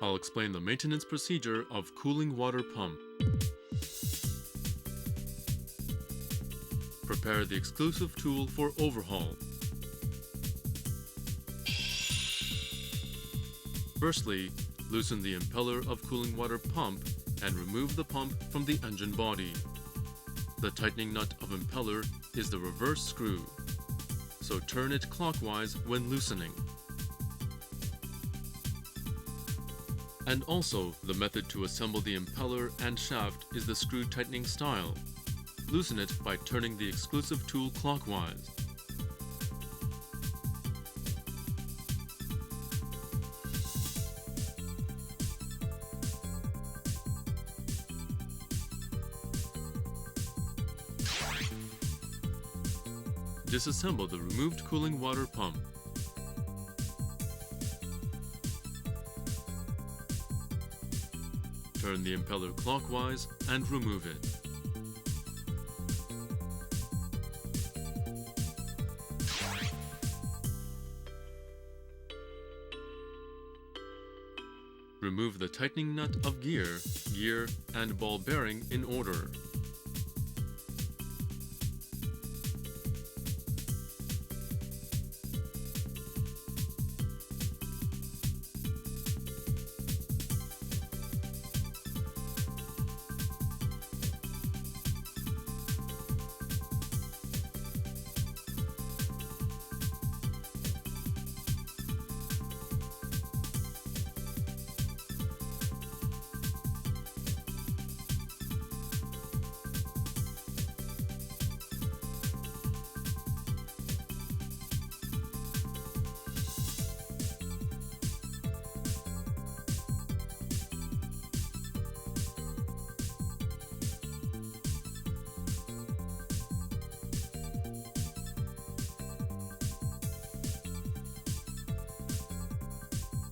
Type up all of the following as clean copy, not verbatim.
I'll explain the maintenance procedure of cooling water pump. Prepare the exclusive tool for overhaul. Firstly, loosen the impeller of cooling water pump and remove the pump from the engine body. The tightening nut of impeller is the reverse screw, so turn it clockwise when loosening. And also, the method to assemble the impeller and shaft is the screw tightening style. Loosen it by turning the exclusive tool clockwise. Disassemble the removed cooling water pump. Turn the impeller clockwise and remove it. Remove the tightening nut of gear, and ball bearing in order.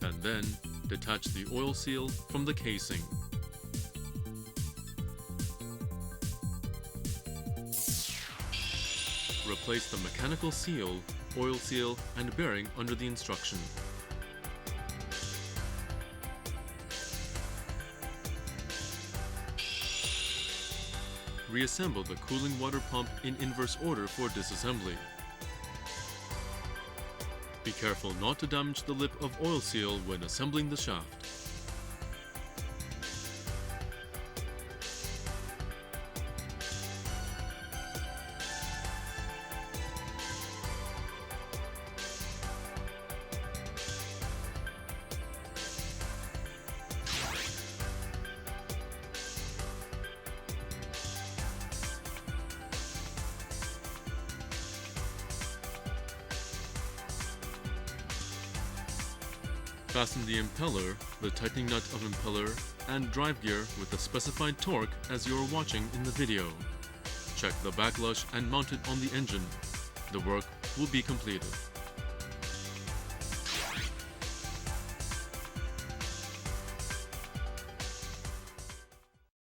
And then, detach the oil seal from the casing. Replace the mechanical seal, oil seal, and bearing under the instruction. Reassemble the cooling water pump in inverse order for disassembly. Be careful not to damage the lip of oil seal when assembling the shaft. Fasten the impeller, the tightening nut of impeller, and drive gear with the specified torque as you are watching in the video. Check the backlash and mount it on the engine. The work will be completed.